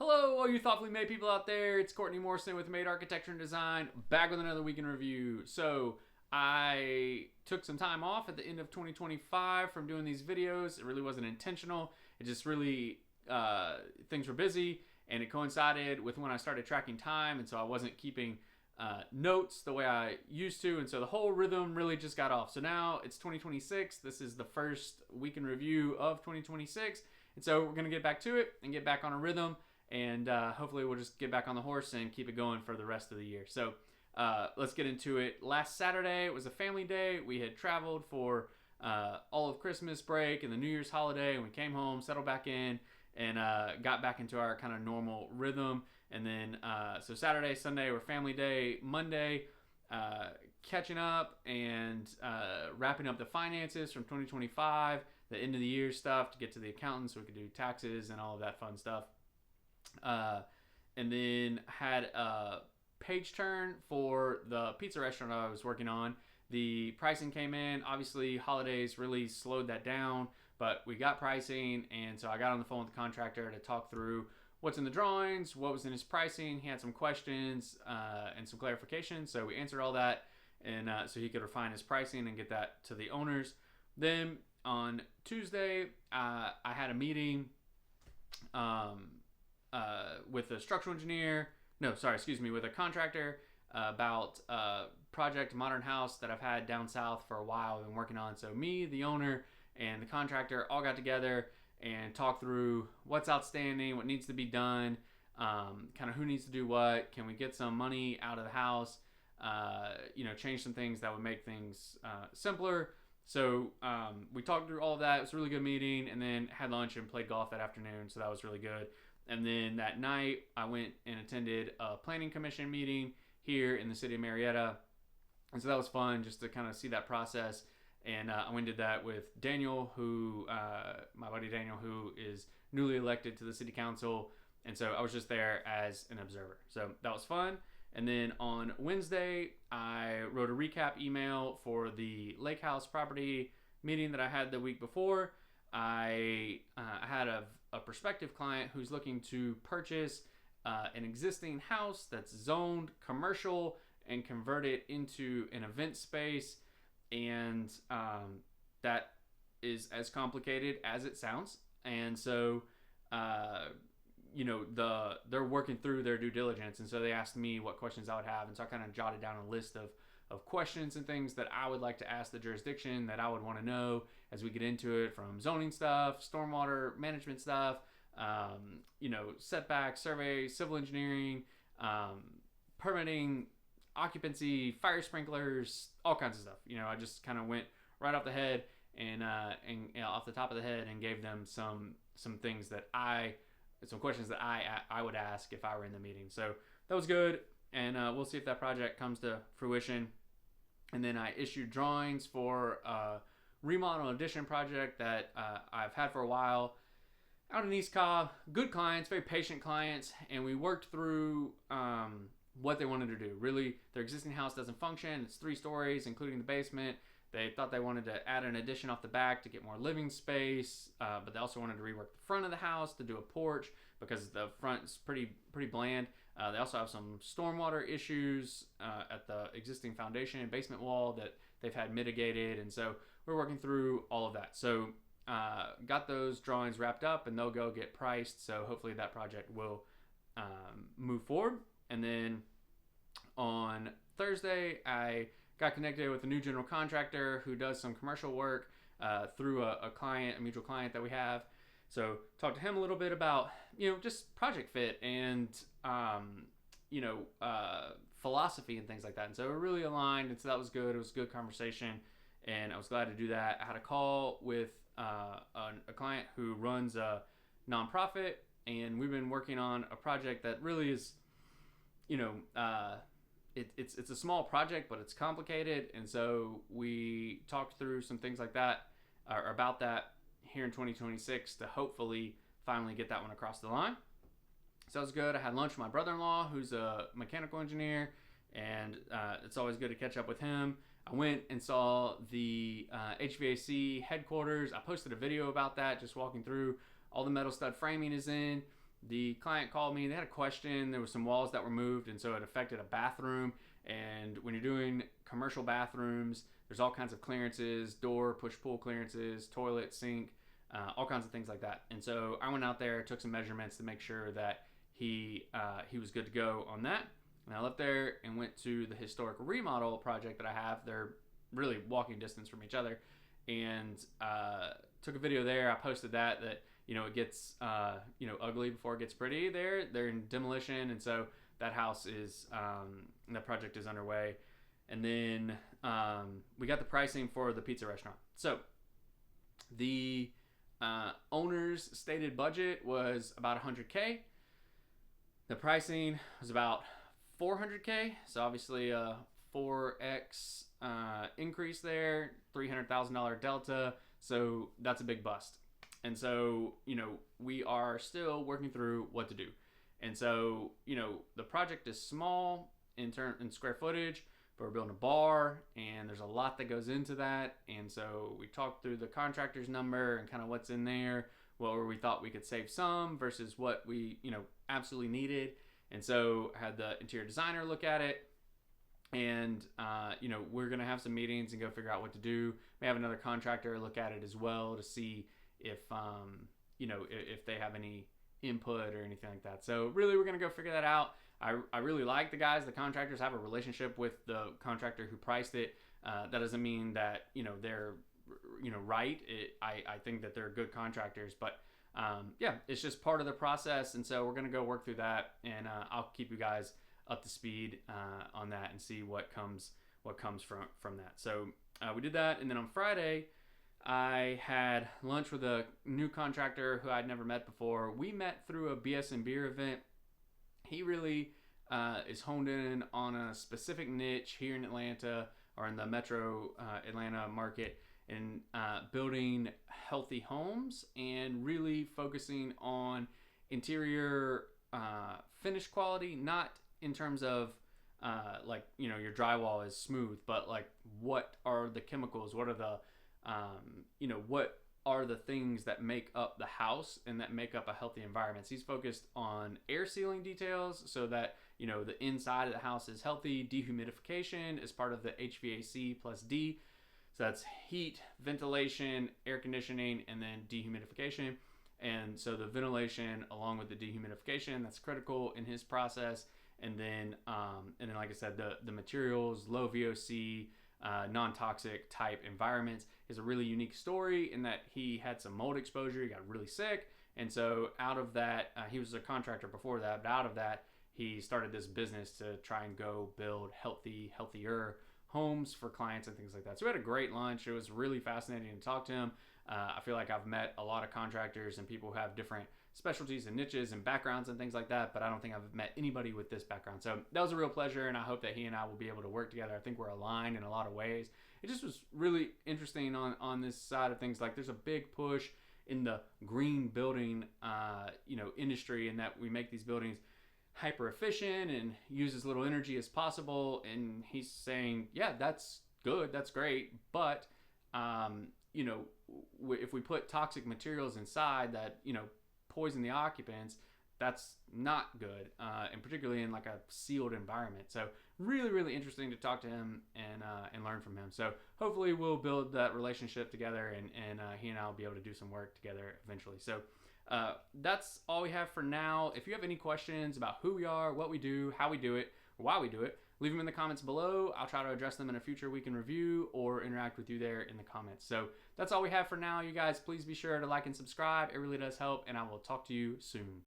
Hello, all you thoughtfully made people out there. It's Courtney Morrison with Made Architecture and Design, back with another week in review. So I took some time off at the end of 2025 from doing these videos. It really wasn't intentional. It just really, things were busy, and it coincided with when I started tracking time, and so I wasn't keeping notes the way I used to, and so the whole rhythm really just got off. So now it's 2026. This is the first week in review of 2026, and so we're gonna get back to it and get back on a rhythm, and hopefully we'll just get back on the horse and keep it going for the rest of the year. So let's get into it. Last Saturday, it was a family day. We had traveled for all of Christmas break and the New Year's holiday, and we came home, settled back in, and got back into our kind of normal rhythm. And then, so Saturday, Sunday were family day. Monday, catching up and wrapping up the finances from 2025, the end of the year stuff to get to the accountant so we could do taxes and all of that fun stuff. And then had a page turn for the pizza restaurant I was working on. The pricing came in. Obviously, holidays really slowed that down, but we got pricing, and so I got on the phone with the contractor to talk through what's in the drawings, what was in his pricing. He had some questions and some clarification, so we answered all that, and so he could refine his pricing and get that to the owners. Then on Tuesday, I had a meeting with a structural engineer. With a contractor about a project, modern house that I've had down south for a while. I've been working on. So me, the owner, and the contractor all got together and talked through what's outstanding, what needs to be done, kind of who needs to do what. Can we get some money out of the house? Change some things that would make things simpler. So we talked through all of that. It was a really good meeting, and then had lunch and played golf that afternoon. So that was really good. And then that night, I went and attended a planning commission meeting here in the city of Marietta. And so that was fun just to kind of see that process. And I went and did that with Daniel, my buddy Daniel, who is newly elected to the city council. And so I was just there as an observer. So that was fun. And then on Wednesday, I wrote a recap email for the Lakehouse property meeting that I had the week before. I had a prospective client who's looking to purchase an existing house that's zoned commercial and convert it into an event space, and that is as complicated as it sounds. And so they're working through their due diligence, and so they asked me what questions I would have, and so I kind of jotted down a list of questions and things that I would like to ask the jurisdiction, that I would want to know as we get into it, from zoning stuff, stormwater management stuff, setbacks, surveys, civil engineering, permitting, occupancy, fire sprinklers, all kinds of stuff. I just kind of went right off the head and off the top of the head and gave them some things that some questions that I would ask if I were in the meeting. So that was good. And we'll see if that project comes to fruition. And then I issued drawings for a remodel addition project that I've had for a while out in East Cobb. Good clients, very patient clients, and we worked through what they wanted to do. Really, their existing house doesn't function. It's 3 stories, including the basement. They thought they wanted to add an addition off the back to get more living space, but they also wanted to rework the front of the house to do a porch because the front is pretty bland. They also have some stormwater issues at the existing foundation and basement wall that they've had mitigated, and so we're working through all of that. So got those drawings wrapped up, and they'll go get priced, so hopefully that project will move forward. And then on Thursday, I got connected with a new general contractor who does some commercial work through a mutual client that we have. So talked to him a little bit about, just project fit and, philosophy and things like that. And so we're really aligned, and so that was good. It was a good conversation, and I was glad to do that. I had a call with a client who runs a nonprofit, and we've been working on a project that really is, it's a small project, but it's complicated. And so we talked through some things like that, or about that, here in 2026 to hopefully finally get that one across the line. So it was good. I had lunch with my brother-in-law, who's a mechanical engineer, and it's always good to catch up with him. I went and saw the HVAC headquarters. I posted a video about that, just walking through. All the metal stud framing is in. the client called me. They had a question. There were some walls that were moved, and so it affected a bathroom. And when you're doing commercial bathrooms, there's all kinds of clearances, door, push-pull clearances, toilet, sink, all kinds of things like that. And so I went out there, took some measurements to make sure that he was good to go on that. And I left there and went to the historic remodel project that I have. They're really walking distance from each other. And took a video there. I posted that it gets ugly before it gets pretty there. They're in demolition, and so that house is that project is underway. And then we got the pricing for the pizza restaurant. So the owner's stated budget was about $100K. The pricing was about $400K. So obviously a 4x increase there, $300,000 delta. So that's a big bust. And so, we are still working through what to do. And so, the project is small in square footage, but we're building a bar, and there's a lot that goes into that. And so we talked through the contractor's number and kind of what's in there, where we thought we could save some versus what we, absolutely needed. And so I had the interior designer look at it. And, we're going to have some meetings and go figure out what to do. We have another contractor look at it as well to see if they have any input or anything like that. So really, we're going to go figure that out. I really like the guys. The contractors have a relationship with the contractor who priced it. That doesn't mean that, they're, right. I think that they're good contractors, but it's just part of the process. And so we're going to go work through that, and I'll keep you guys up to speed on that and see what comes from that. So we did that, and then on Friday I had lunch with a new contractor who I'd never met before. We met through a BS and Beer event. He really is honed in on a specific niche here in Atlanta, or in the metro Atlanta market, and building healthy homes and really focusing on interior finish quality, not in terms of your drywall is smooth, but like, what are the chemicals, what are the what are the things that make up the house and that make up a healthy environment. So he's focused on air sealing details so that the inside of the house is healthy. Dehumidification is part of the HVAC plus D, so that's heat, ventilation, air conditioning, and then dehumidification. And so the ventilation along with the dehumidification, that's critical in his process. And then like I said, the materials, low VOC, non-toxic type environments, is a really unique story in that he had some mold exposure. He got really sick. And so out of that, he was a contractor before that, but out of that, he started this business to try and go build healthier homes for clients and things like that. So we had a great lunch. It was really fascinating to talk to him. I feel like I've met a lot of contractors and people who have different specialties and niches and backgrounds and things like that, but I don't think I've met anybody with this background. So that was a real pleasure, and I hope that he and I will be able to work together. I think we're aligned in a lot of ways. It just was really interesting on this side of things. Like, there's a big push in the green building industry, in that we make these buildings hyper efficient and use as little energy as possible. And he's saying, yeah, that's good, that's great, but if we put toxic materials inside that poison the occupants, that's not good, and particularly in like a sealed environment. So really, really interesting to talk to him and learn from him. So hopefully we'll build that relationship together, and he and I will be able to do some work together eventually. So that's all we have for now. If you have any questions about who we are, what we do, how we do it, or why we do it, leave them in the comments below. I'll try to address them in a future week in review or interact with you there in the comments. So that's all we have for now. You guys, please be sure to like and subscribe. It really does help, and I will talk to you soon.